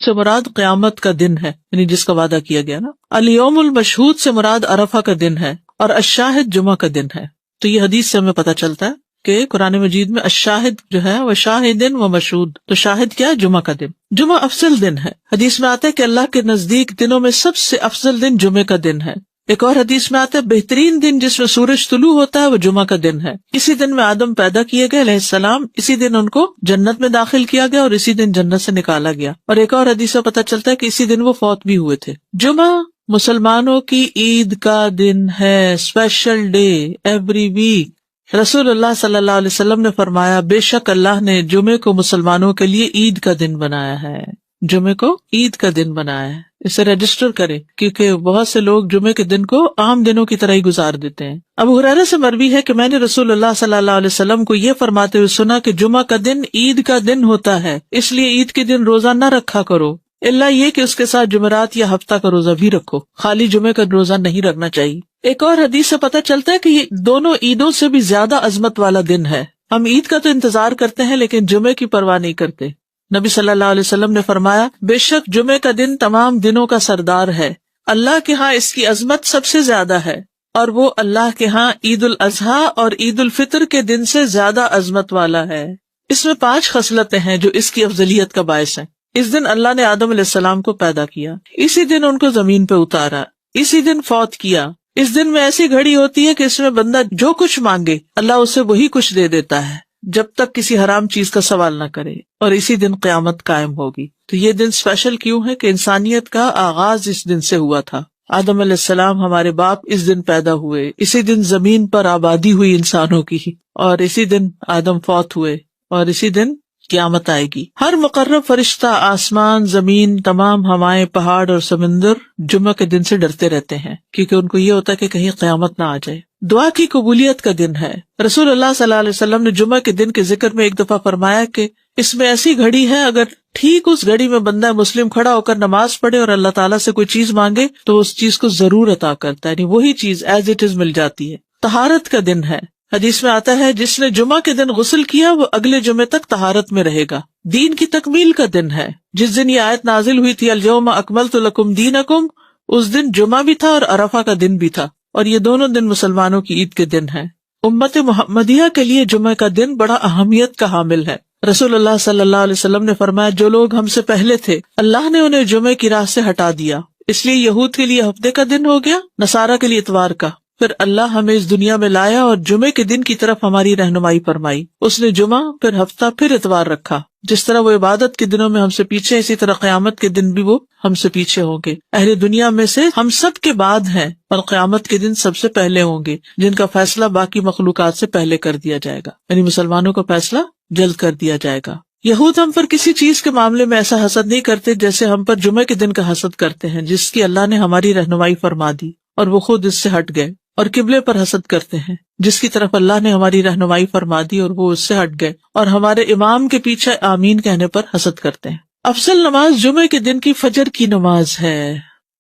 سے مراد قیامت کا دن ہے، یعنی جس کا وعدہ کیا گیا نا. الیوم المشہود سے مراد عرفہ کا دن ہے، اور الشاہد جمعہ کا دن ہے. تو یہ حدیث سے ہمیں پتہ چلتا ہے کہ قرآن مجید میں الشاہد جو ہے وہ شاہدن و مشہود، تو شاہد کیا ہے؟ جمعہ کا دن. جمعہ افضل دن ہے. حدیث میں آتا ہے کہ اللہ کے نزدیک دنوں میں سب سے افضل دن جمعے کا دن ہے. ایک اور حدیث میں آتا ہے بہترین دن جس میں سورج طلوع ہوتا ہے وہ جمعہ کا دن ہے. اسی دن میں آدم پیدا کیے گئے علیہ السلام، اسی دن ان کو جنت میں داخل کیا گیا اور اسی دن جنت سے نکالا گیا. اور ایک اور حدیث سے پتہ چلتا ہے کہ اسی دن وہ فوت بھی ہوئے تھے. جمعہ مسلمانوں کی عید کا دن ہے، اسپیشل ڈے ایوری ویک. رسول اللہ صلی اللہ علیہ وسلم نے فرمایا بے شک اللہ نے جمعے کو مسلمانوں کے لیے عید کا دن بنایا ہے. جمعے کو عید کا دن بنایا ہے، اسے رجسٹر کریں، کیونکہ بہت سے لوگ جمعے کے دن کو عام دنوں کی طرح ہی گزار دیتے ہیں. ابو ہریرہ سے مروی ہے کہ میں نے رسول اللہ صلی اللہ علیہ وسلم کو یہ فرماتے ہوئے سنا کہ جمعہ کا دن عید کا دن ہوتا ہے، اس لیے عید کے دن روزہ نہ رکھا کرو، الا یہ کہ اس کے ساتھ جمعرات یا ہفتہ کا روزہ بھی رکھو، خالی جمعے کا روزہ نہیں رکھنا چاہیے. ایک اور حدیث سے پتہ چلتا ہے کہ یہ دونوں عیدوں سے بھی زیادہ عظمت والا دن ہے. ہم عید کا تو انتظار کرتے ہیں لیکن جمعے کی پرواہ نہیں کرتے. نبی صلی اللہ علیہ وسلم نے فرمایا بے شک جمعے کا دن تمام دنوں کا سردار ہے، اللہ کے ہاں اس کی عظمت سب سے زیادہ ہے، اور وہ اللہ کے ہاں عید الاضحیٰ اور عید الفطر کے دن سے زیادہ عظمت والا ہے. اس میں 5 خصلتیں ہیں جو اس کی افضلیت کا باعث ہیں. اس دن اللہ نے آدم علیہ السلام کو پیدا کیا، اسی دن ان کو زمین پہ اتارا، اسی دن فوت کیا. اس دن میں ایسی گھڑی ہوتی ہے کہ اس میں بندہ جو کچھ مانگے اللہ اسے وہی کچھ دے دیتا ہے جب تک کسی حرام چیز کا سوال نہ کرے، اور اسی دن قیامت قائم ہوگی. تو یہ دن اسپیشل کیوں ہے کہ انسانیت کا آغاز اس دن سے ہوا تھا. آدم علیہ السلام ہمارے باپ اس دن پیدا ہوئے، اسی دن زمین پر آبادی ہوئی انسانوں کی، اور اسی دن آدم فوت ہوئے، اور اسی دن قیامت آئے گی. ہر مقرب فرشتہ، آسمان، زمین، تمام ہوائیں، پہاڑ اور سمندر جمعہ کے دن سے ڈرتے رہتے ہیں، کیونکہ ان کو یہ ہوتا ہے کہ کہیں قیامت نہ آ جائے. دعا کی قبولیت کا دن ہے. رسول اللہ صلی اللہ علیہ وسلم نے جمعہ کے دن کے ذکر میں ایک دفعہ فرمایا کہ اس میں ایسی گھڑی ہے، اگر ٹھیک اس گھڑی میں بندہ مسلم کھڑا ہو کر نماز پڑھے اور اللہ تعالیٰ سے کوئی چیز مانگے تو اس چیز کو ضرور عطا کرتا ہے، یعنی وہی چیز ایز اٹ از مل جاتی ہے. طہارت کا دن ہے. حدیث میں آتا ہے جس نے جمعہ کے دن غسل کیا وہ اگلے جمعے تک طہارت میں رہے گا. دین کی تکمیل کا دن ہے. جس دن یہ آیت نازل ہوئی تھی الیوم اکملت لکم دینکم، اس دن جمعہ بھی تھا اور عرفہ کا دن بھی تھا، اور یہ دونوں دن مسلمانوں کی عید کے دن ہیں. امت محمدیہ کے لیے جمعہ کا دن بڑا اہمیت کا حامل ہے. رسول اللہ صلی اللہ علیہ وسلم نے فرمایا جو لوگ ہم سے پہلے تھے اللہ نے انہیں جمعے کی راہ سے ہٹا دیا، اس لیے یہود کے لیے ہفتے کا دن ہو گیا، نصارہ کے لیے اتوار کا. پھر اللہ ہمیں اس دنیا میں لایا اور جمعے کے دن کی طرف ہماری رہنمائی فرمائی. اس نے جمعہ، پھر ہفتہ، پھر اتوار رکھا. جس طرح وہ عبادت کے دنوں میں ہم سے پیچھے، اسی طرح قیامت کے دن بھی وہ ہم سے پیچھے ہوں گے. اہل دنیا میں سے ہم سب کے بعد ہیں اور قیامت کے دن سب سے پہلے ہوں گے، جن کا فیصلہ باقی مخلوقات سے پہلے کر دیا جائے گا، یعنی مسلمانوں کا فیصلہ جلد کر دیا جائے گا. یہود ہم پر کسی چیز کے معاملے میں ایسا حسد نہیں کرتے جیسے ہم پر جمعے کے دن کا حسد کرتے ہیں، جس کی اللہ نے ہماری رہنمائی فرما دی اور وہ خود اس سے ہٹ گئے. اور قبلے پر حسد کرتے ہیں جس کی طرف اللہ نے ہماری رہنمائی فرما دی اور وہ اس سے ہٹ گئے، اور ہمارے امام کے پیچھے آمین کہنے پر حسد کرتے ہیں. افضل نماز جمعے کے دن کی فجر کی نماز ہے.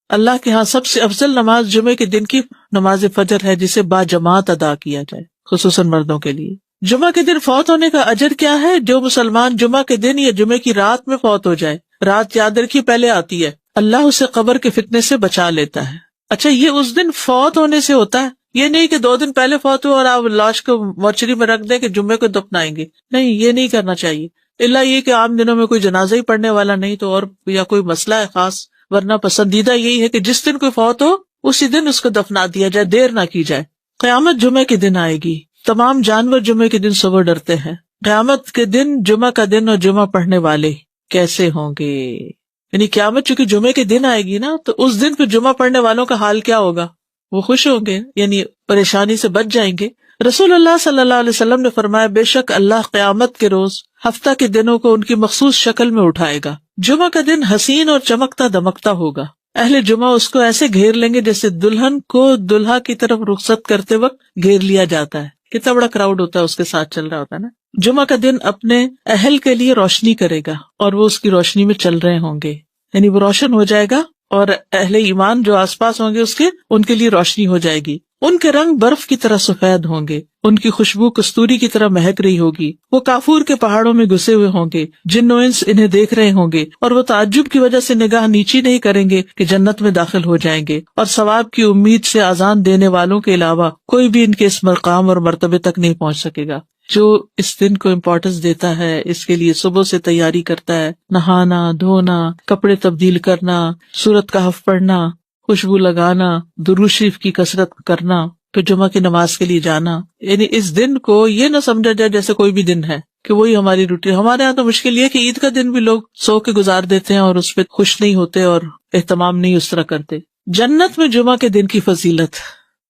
اللہ کے ہاں سب سے افضل نماز جمعے کے دن کی نماز فجر ہے، جسے با جماعت ادا کیا جائے، خصوصاً مردوں کے لیے. جمعہ کے دن فوت ہونے کا اجر کیا ہے؟ جو مسلمان جمعہ کے دن یا جمعے کی رات میں فوت ہو جائے، رات یاد رکھیے پہلے آتی ہے، اللہ اسے قبر کے فتنے سے بچا لیتا ہے. اچھا، یہ اس دن فوت ہونے سے ہوتا ہے، یہ نہیں کہ 2 دن پہلے فوت ہو اور آپ لاش کو مورچری میں رکھ دیں کہ جمعے کو دفنائیں گے. نہیں، یہ نہیں کرنا چاہیے، الا یہ کہ عام دنوں میں کوئی جنازہ ہی پڑھنے والا نہیں تو، اور یا کوئی مسئلہ ہے خاص، ورنہ پسندیدہ یہی ہے کہ جس دن کوئی فوت ہو اسی دن اس کو دفنا دیا جائے، دیر نہ کی جائے. قیامت جمعے کے دن آئے گی. تمام جانور جمعے کے دن صبح ڈرتے ہیں. قیامت کے دن جمعہ کا دن اور جمعہ پڑھنے والے کیسے ہوں گے؟ یعنی قیامت چونکہ جمعے کے دن آئے گی نا، تو اس دن پھر جمعہ پڑھنے والوں کا حال کیا ہوگا؟ وہ خوش ہوں گے، یعنی پریشانی سے بچ جائیں گے. رسول اللہ صلی اللہ علیہ وسلم نے فرمایا بے شک اللہ قیامت کے روز ہفتہ کے دنوں کو ان کی مخصوص شکل میں اٹھائے گا. جمعہ کا دن حسین اور چمکتا دمکتا ہوگا. اہل جمعہ اس کو ایسے گھیر لیں گے جیسے دلہن کو دلہا کی طرف رخصت کرتے وقت گھیر لیا جاتا ہے. کتنا بڑا کراؤڈ ہوتا ہے اس کے ساتھ چل رہا ہوتا ہے نا. جمعہ کا دن اپنے اہل کے لیے روشنی کرے گا اور وہ اس کی روشنی میں چل رہے ہوں گے، یعنی وہ روشن ہو جائے گا اور اہل ایمان جو آس پاس ہوں گے ان کے لیے روشنی ہو جائے گی. ان کے رنگ برف کی طرح سفید ہوں گے ان کی خوشبو کستوری کی طرح مہک رہی ہوگی. وہ کافور کے پہاڑوں میں گھسے ہوئے ہوں گے. جن و انس انہیں دیکھ رہے ہوں گے اور وہ تعجب کی وجہ سے نگاہ نیچی نہیں کریں گے کہ جنت میں داخل ہو جائیں گے. اور ثواب کی امید سے اذان دینے والوں کے علاوہ کوئی بھی ان کے اس مقام اور مرتبے تک نہیں پہنچ سکے گا. جو اس دن کو امپورٹنس دیتا ہے، اس کے لیے صبح سے تیاری کرتا ہے، نہانا دھونا، کپڑے تبدیل کرنا، سورۃ کہف پڑھنا، خوشبو لگانا، درود شریف کی کثرت کرنا، پھر جمعہ کی نماز کے لیے جانا. یعنی اس دن کو یہ نہ سمجھا جائے جیسے کوئی بھی دن ہے کہ وہی ہماری روٹین. ہمارے یہاں تو مشکل یہ ہے کہ عید کا دن بھی لوگ سو کے گزار دیتے ہیں اور اس پہ خوش نہیں ہوتے اور اہتمام نہیں اس طرح کرتے. جنت میں جمعہ کے دن کی فضیلت،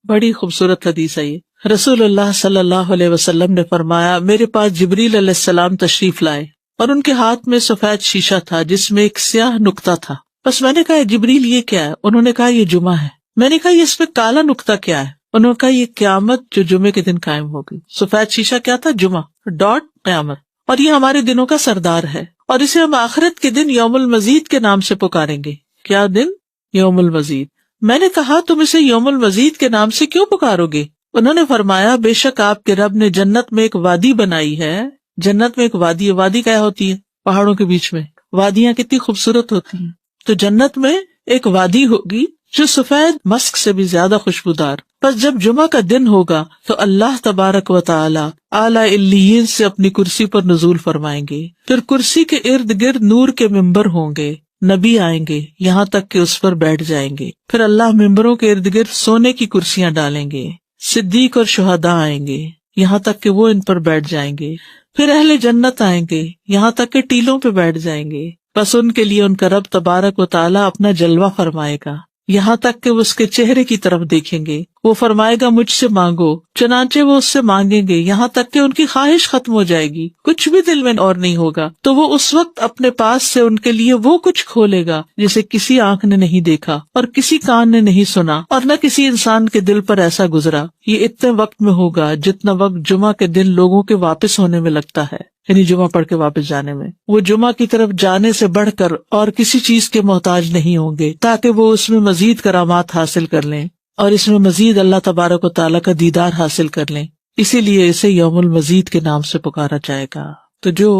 بڑی خوبصورت حدیث ہے یہ. رسول اللہ صلی اللہ علیہ وسلم نے فرمایا، میرے پاس جبریل علیہ السلام تشریف لائے اور ان کے ہاتھ میں سفید شیشہ تھا جس میں ایک سیاہ نقطہ تھا. بس میں نے کہا جبریل یہ کیا ہے؟ انہوں نے کہا یہ جمعہ ہے. میں نے کہا یہ اس میں کالا نقطہ کیا ہے؟ انہوں نے کہا یہ قیامت جو جمعے کے دن قائم ہوگی. سفید شیشہ کیا تھا؟ جمعہ ڈاٹ قیامت. اور یہ ہمارے دنوں کا سردار ہے اور اسے ہم آخرت کے دن یوم المزید کے نام سے پکاریں گے. کیا دن؟ یوم المزید. میں نے کہا تم اسے یوم المزید کے نام سے کیوں پکارو گے؟ انہوں نے فرمایا بے شک آپ کے رب نے جنت میں ایک وادی بنائی ہے. جنت میں ایک وادی ہے. وادی کیا ہوتی ہے؟ پہاڑوں کے بیچ میں. وادیاں کتنی خوبصورت ہوتی ہیں. تو جنت میں ایک وادی ہوگی جو سفید مسک سے بھی زیادہ خوشبودار. بس جب جمعہ کا دن ہوگا تو اللہ تبارک و تعالی اعلی علیین سے اپنی کرسی پر نزول فرمائیں گے. پھر کرسی کے ارد گرد نور کے ممبر ہوں گے. نبی آئیں گے یہاں تک کہ اس پر بیٹھ جائیں گے. پھر اللہ ممبروں کے ارد گرد سونے کی کرسیاں ڈالیں گے. صدیق اور شہداء آئیں گے یہاں تک کہ وہ ان پر بیٹھ جائیں گے. پھر اہل جنت آئیں گے یہاں تک کہ ٹیلوں پہ بیٹھ جائیں گے. بس ان کے لیے ان کا رب تبارک و تعالیٰ اپنا جلوہ فرمائے گا یہاں تک کہ وہ اس کے چہرے کی طرف دیکھیں گے. وہ فرمائے گا مجھ سے مانگو، چنانچہ وہ اس سے مانگیں گے یہاں تک کہ ان کی خواہش ختم ہو جائے گی، کچھ بھی دل میں اور نہیں ہوگا. تو وہ اس وقت اپنے پاس سے ان کے لیے وہ کچھ کھولے گا جسے کسی آنکھ نے نہیں دیکھا اور کسی کان نے نہیں سنا اور نہ کسی انسان کے دل پر ایسا گزرا. یہ اتنے وقت میں ہوگا جتنا وقت جمعہ کے دن لوگوں کے واپس ہونے میں لگتا ہے، یعنی جمعہ پڑھ کے واپس جانے میں. وہ جمعہ کی طرف جانے سے بڑھ کر اور کسی چیز کے محتاج نہیں ہوں گے تاکہ وہ اس میں مزید کرامات حاصل کر لیں اور اس میں مزید اللہ تبارک و تعالیٰ کا دیدار حاصل کر لیں. اسی لیے اسے یوم المزید کے نام سے پکارا جائے گا. تو جو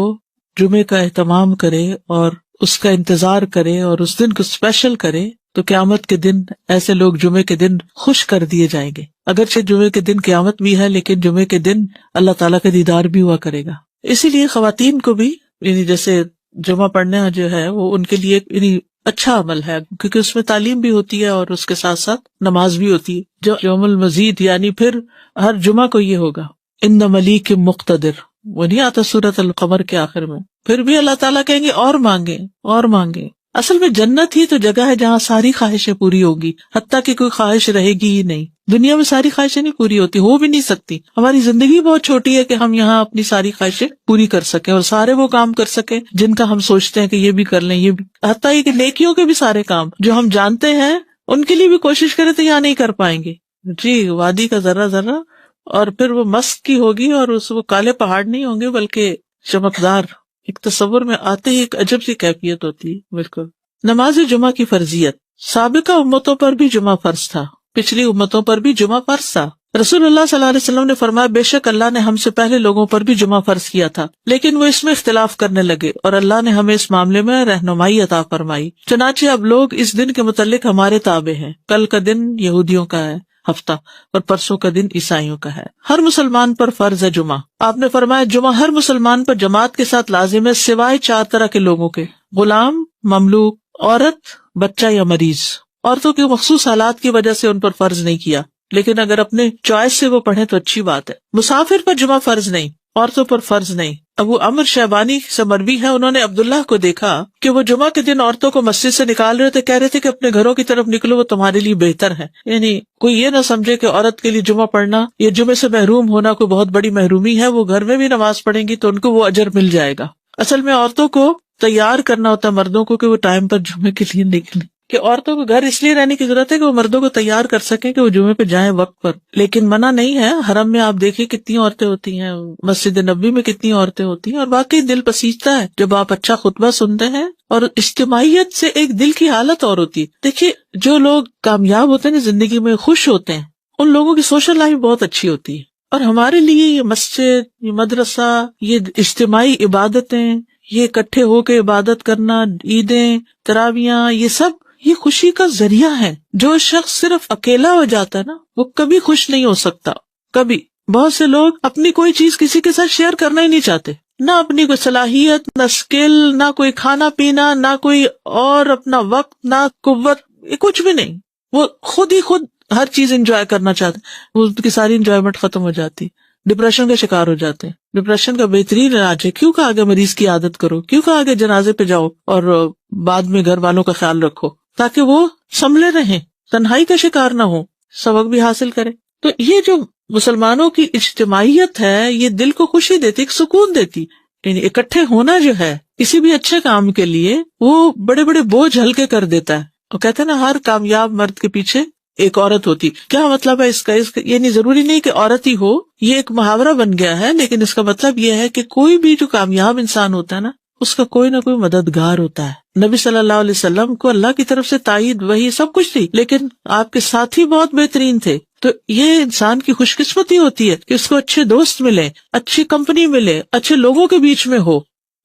جمعے کا اہتمام کرے اور اس کا انتظار کرے اور اس دن کو اسپیشل کرے تو قیامت کے دن ایسے لوگ جمعے کے دن خوش کر دیے جائیں گے. اگرچہ جمعے کے دن قیامت بھی ہے لیکن جمعے کے دن اللہ تعالیٰ کا دیدار بھی ہوا کرے گا. اسی لیے خواتین کو بھی یعنی جیسے جمعہ پڑھنا جو ہے وہ ان کے لیے یعنی اچھا عمل ہے کیونکہ اس میں تعلیم بھی ہوتی ہے اور اس کے ساتھ ساتھ نماز بھی ہوتی ہے. جو یوم المزید یعنی پھر ہر جمعہ کو یہ ہوگا ان ملیک مقتدر، وہ نہیں آتا سورۃ القمر کے آخر میں. پھر بھی اللہ تعالیٰ کہیں گے اور مانگے اور مانگے. اصل میں جنت ہی تو جگہ ہے جہاں ساری خواہشیں پوری ہوگی، حتیٰ کہ کوئی خواہش رہے گی ہی نہیں. دنیا میں ساری خواہشیں نہیں پوری ہوتی، ہو بھی نہیں سکتی. ہماری زندگی بہت چھوٹی ہے کہ ہم یہاں اپنی ساری خواہشیں پوری کر سکیں اور سارے وہ کام کر سکیں جن کا ہم سوچتے ہیں کہ یہ بھی کر لیں، یہ بھی، حتیٰ کہ نیکیوں کے بھی سارے کام جو ہم جانتے ہیں ان کے لیے بھی کوشش کریں تو یہاں نہیں کر پائیں گے. جی وادی کا ذرہ ذرہ اور پھر وہ مسک کی ہوگی اور وہ کالے پہاڑ نہیں ہوں گے بلکہ چمکدار. ایک تصور میں آتے ہی ایک عجب سی کیفیت ہوتی ہے. بالکل. نماز جمعہ کی فرضیت. سابقہ امتوں پر بھی جمعہ فرض تھا، پچھلی امتوں پر بھی جمعہ فرض تھا. رسول اللہ صلی اللہ علیہ وسلم نے فرمایا بے شک اللہ نے ہم سے پہلے لوگوں پر بھی جمعہ فرض کیا تھا لیکن وہ اس میں اختلاف کرنے لگے اور اللہ نے ہمیں اس معاملے میں رہنمائی عطا فرمائی. چنانچہ اب لوگ اس دن کے متعلق ہمارے تابع ہیں. کل کا دن یہودیوں کا ہے ہفتہ اور پرسوں کا دن عیسائیوں کا ہے. ہر مسلمان پر فرض ہے جمعہ. آپ نے فرمایا جمعہ ہر مسلمان پر جماعت کے ساتھ لازم ہے سوائے 4 طرح کے لوگوں کے: غلام، مملوک، عورت، بچہ یا مریض. عورتوں کے مخصوص حالات کی وجہ سے ان پر فرض نہیں کیا لیکن اگر اپنے چوائس سے وہ پڑھیں تو اچھی بات ہے. مسافر پر جمعہ فرض نہیں، عورتوں پر فرض نہیں. ابو عمر شیبانی سے مروی ہے، انہوں نے عبداللہ کو دیکھا کہ وہ جمعہ کے دن عورتوں کو مسجد سے نکال رہے تھے، کہہ رہے تھے کہ اپنے گھروں کی طرف نکلو، وہ تمہارے لیے بہتر ہے. یعنی کوئی یہ نہ سمجھے کہ عورت کے لیے جمعہ پڑھنا یا جمعے سے محروم ہونا کوئی بہت بڑی محرومی ہے. وہ گھر میں بھی نماز پڑھیں گی تو ان کو وہ اجر مل جائے گا. اصل میں عورتوں کو تیار کرنا ہوتا ہے مردوں کو کہ وہ ٹائم پر جمعے کے لیے نکلیں. کہ عورتوں کو گھر اس لیے رہنے کی ضرورت ہے کہ وہ مردوں کو تیار کر سکیں کہ وہ جمعے پہ جائیں وقت پر. لیکن منع نہیں ہے. حرم میں آپ دیکھیں کتنی عورتیں ہوتی ہیں، مسجد نبوی میں کتنی عورتیں ہوتی ہیں اور واقعی دل پسیجتا ہے جب آپ اچھا خطبہ سنتے ہیں. اور اجتماعیت سے ایک دل کی حالت اور ہوتی ہے. دیکھیے جو لوگ کامیاب ہوتے ہیں زندگی میں، خوش ہوتے ہیں، ان لوگوں کی سوشل لائف بہت اچھی ہوتی ہے اور ہمارے لیے یہ مسجد، یہ مدرسہ، یہ اجتماعی عبادتیں، یہ اکٹھے ہو کے عبادت کرنا، عیدیں، تراویاں، یہ سب یہ خوشی کا ذریعہ ہے. جو شخص صرف اکیلا ہو جاتا ہے نا وہ کبھی خوش نہیں ہو سکتا. کبھی بہت سے لوگ اپنی کوئی چیز کسی کے ساتھ شیئر کرنا ہی نہیں چاہتے، نہ اپنی کوئی صلاحیت، نہ اسکل، نہ کوئی کھانا پینا، نہ کوئی اور اپنا وقت، نہ قوت، کچھ بھی نہیں. وہ خود ہی خود ہر چیز انجوائے کرنا چاہتے ہیں. وہ کی ساری انجوائمنٹ ختم ہو جاتی، ڈپریشن کا شکار ہو جاتے ہیں. ڈپریشن کا بہترین علاج ہے کیوں کہ آگے مریض کی عادت کرو، کیوں کہ آگے جنازے پہ جاؤ اور بعد میں گھر والوں کا خیال رکھو تاکہ وہ سنبھلے رہیں، تنہائی کا شکار نہ ہو، سبق بھی حاصل کرے. تو یہ جو مسلمانوں کی اجتماعیت ہے یہ دل کو خوشی دیتی، ایک سکون دیتی. یعنی اکٹھے ہونا جو ہے کسی بھی اچھے کام کے لیے وہ بڑے بڑے بوجھ ہلکے کر دیتا ہے. وہ کہتے ہیں نا ہر کامیاب مرد کے پیچھے ایک عورت ہوتی. کیا مطلب ہے اس کا یعنی ضروری نہیں کہ عورت ہی ہو، یہ ایک محاورہ بن گیا ہے، لیکن اس کا مطلب یہ ہے کہ کوئی بھی جو کامیاب انسان ہوتا ہے نا اس کا کوئی نہ کوئی مددگار ہوتا ہے. نبی صلی اللہ علیہ وسلم کو اللہ کی طرف سے تائید، وہی سب کچھ تھی، لیکن آپ کے ساتھی بہت بہترین تھے. تو یہ انسان کی خوش قسمتی ہوتی ہے کہ اس کو اچھے دوست ملے، اچھی کمپنی ملے، اچھے لوگوں کے بیچ میں ہو.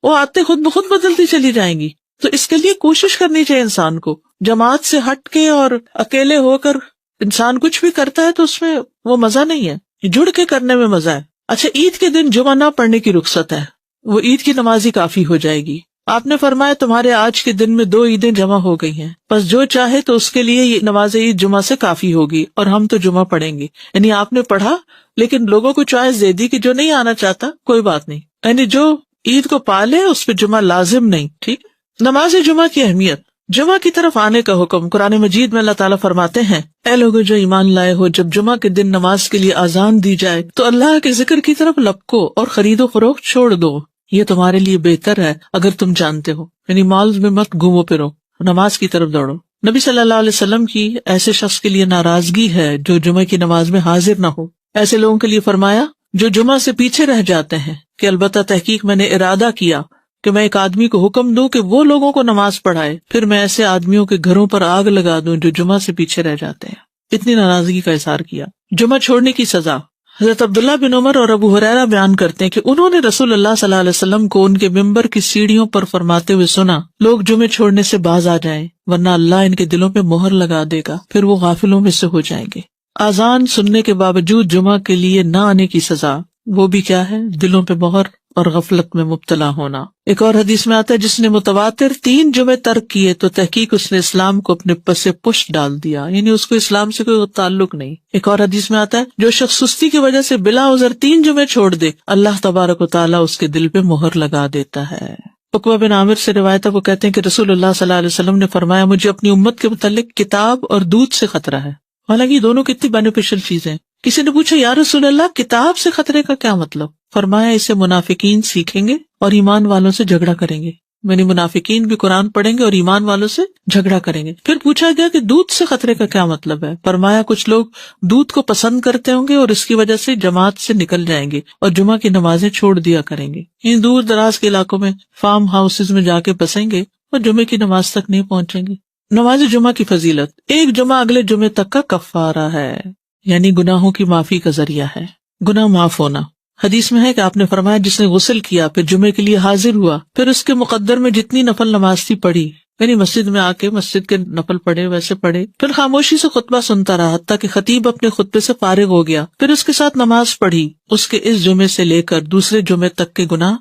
وہ آتے خود بخود بدلتی چلی جائیں گی. تو اس کے لیے کوشش کرنی چاہیے انسان کو. جماعت سے ہٹ کے اور اکیلے ہو کر انسان کچھ بھی کرتا ہے تو اس میں وہ مزہ نہیں ہے، جڑ کے کرنے میں مزہ ہے. اچھا، عید کے دن جمعہ نہ پڑھنے کی رخصت ہے، وہ عید کی نماز ہی کافی ہو جائے گی. آپ نے فرمایا تمہارے آج کے دن میں 2 عیدیں جمع ہو گئی ہیں، بس جو چاہے تو اس کے لیے یہ نماز عید جمعہ سے کافی ہوگی، اور ہم تو جمعہ پڑھیں گے. یعنی آپ نے پڑھا لیکن لوگوں کو چوائس دے دی کہ جو نہیں آنا چاہتا کوئی بات نہیں، یعنی جو عید کو پالے اس پہ جمعہ لازم نہیں. ٹھیک. نماز جمعہ کی اہمیت. جمعہ کی طرف آنے کا حکم. قرآن مجید میں اللہ تعالیٰ فرماتے ہیں، اے لوگو جو ایمان لائے ہو، جب جمعہ کے دن نماز کے لیے اذان دی جائے تو اللہ کے ذکر کی طرف لپکو اور خرید و فروخت چھوڑ دو، یہ تمہارے لیے بہتر ہے اگر تم جانتے ہو. یعنی مالز میں مت گھومو پھرو، نماز کی طرف دوڑو. نبی صلی اللہ علیہ وسلم کی ایسے شخص کے لیے ناراضگی ہے جو جمعہ کی نماز میں حاضر نہ ہو. ایسے لوگوں کے لیے فرمایا جو جمعہ سے پیچھے رہ جاتے ہیں کہ البتہ تحقیق میں نے ارادہ کیا کہ میں ایک آدمی کو حکم دوں کہ وہ لوگوں کو نماز پڑھائے، پھر میں ایسے آدمیوں کے گھروں پر آگ لگا دوں جو جمعہ سے پیچھے رہ جاتے ہیں. اتنی ناراضگی کا اظہار کیا. جمعہ چھوڑنے کی سزا. حضرت عبداللہ بن عمر اور ابو ہریرہ بیان کرتے ہیں کہ انہوں نے رسول اللہ صلی اللہ علیہ وسلم کو ان کے ممبر کی سیڑھیوں پر فرماتے ہوئے سنا، لوگ جمعے چھوڑنے سے باز آ جائیں ورنہ اللہ ان کے دلوں پہ مہر لگا دے گا، پھر وہ غافلوں میں سے ہو جائیں گے. اذان سننے کے باوجود جمعہ کے لیے نہ آنے کی سزا، وہ بھی کیا ہے؟ دلوں پہ مہر اور غفلت میں مبتلا ہونا. ایک اور حدیث میں آتا ہے جس نے متواتر 3 جمعے ترک کیے تو تحقیق اس نے اسلام کو اپنے پس پشت ڈال دیا، یعنی اس کو اسلام سے کوئی تعلق نہیں. ایک اور حدیث میں آتا ہے جو شخص سستی کی وجہ سے بلا عذر 3 جمعے چھوڑ دے اللہ تبارک و تعالیٰ اس کے دل پہ مہر لگا دیتا ہے. عقبہ بن عامر سے روایت ہے، وہ کہتے ہیں کہ رسول اللہ صلی اللہ علیہ وسلم نے فرمایا مجھے اپنی امت کے متعلق کتاب اور دودھ سے خطرہ ہے. حالانکہ یہ دونوں کتنی بینیفیشل چیزیں. کسی نے پوچھا یا رسول اللہ کتاب سے خطرے کا کیا مطلب؟ فرمایا اسے منافقین سیکھیں گے اور ایمان والوں سے جھگڑا کریں گے، یعنی منافقین بھی قرآن پڑھیں گے اور ایمان والوں سے جھگڑا کریں گے. پھر پوچھا گیا کہ دودھ سے خطرے کا کیا مطلب ہے؟ فرمایا کچھ لوگ دودھ کو پسند کرتے ہوں گے اور اس کی وجہ سے جماعت سے نکل جائیں گے اور جمعہ کی نمازیں چھوڑ دیا کریں گے. ان دور دراز کے علاقوں میں فارم ہاؤسز میں جا کے بسیں گے اور جمعے کی نماز تک نہیں پہنچیں گے. نماز جمعہ کی فضیلت. ایک جمعہ اگلے جمعے تک کا کفارہ ہے، یعنی گناہوں کی معافی کا ذریعہ ہے، گناہ معاف ہونا. حدیث میں ہے کہ آپ نے فرمایا جس نے غسل کیا پھر جمعے کے لیے حاضر ہوا پھر اس کے مقدر میں جتنی نفل نماز تھی پڑھی، یعنی مسجد میں آ کے مسجد کے نفل پڑھے ویسے پڑھے، پھر خاموشی سے خطبہ سنتا رہا حتیٰ کہ خطیب اپنے خطبے سے فارغ ہو گیا، پھر اس کے ساتھ نماز پڑھی، اس کے اس جمعے سے لے کر دوسرے جمعے تک کے گناہ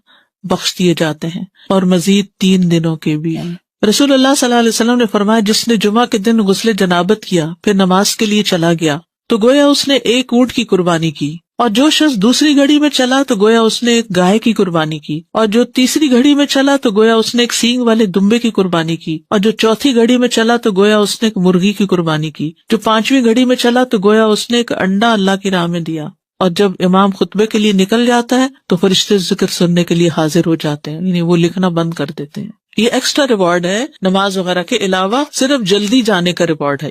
بخش دیے جاتے ہیں اور مزید 3 دنوں کے بھی. رسول اللہ صلی اللہ علیہ وسلم نے فرمایا جس نے جمعہ کے دن غسل جنابت کیا پھر نماز کے لیے چلا گیا تو گویا اس نے 1 اونٹ کی قربانی کی، اور جو شخص دوسری گھڑی میں چلا تو گویا اس نے 1 گائے کی قربانی کی، اور جو تیسری گھڑی میں چلا تو گویا اس نے 1 سینگ والے دمبے کی قربانی کی، اور جو چوتھی گھڑی میں چلا تو گویا اس نے 1 مرغی کی قربانی کی، جو 5ویں گھڑی میں چلا تو گویا اس نے 1 انڈا اللہ کی راہ میں دیا. اور جب امام خطبے کے لیے نکل جاتا ہے تو فرشتے ذکر سننے کے لیے حاضر ہو جاتے ہیں، یعنی وہ لکھنا بند کر دیتے ہیں. یہ ایکسٹرا ریوارڈ ہے نماز وغیرہ کے علاوہ، صرف جلدی جانے کا ریوارڈ ہے.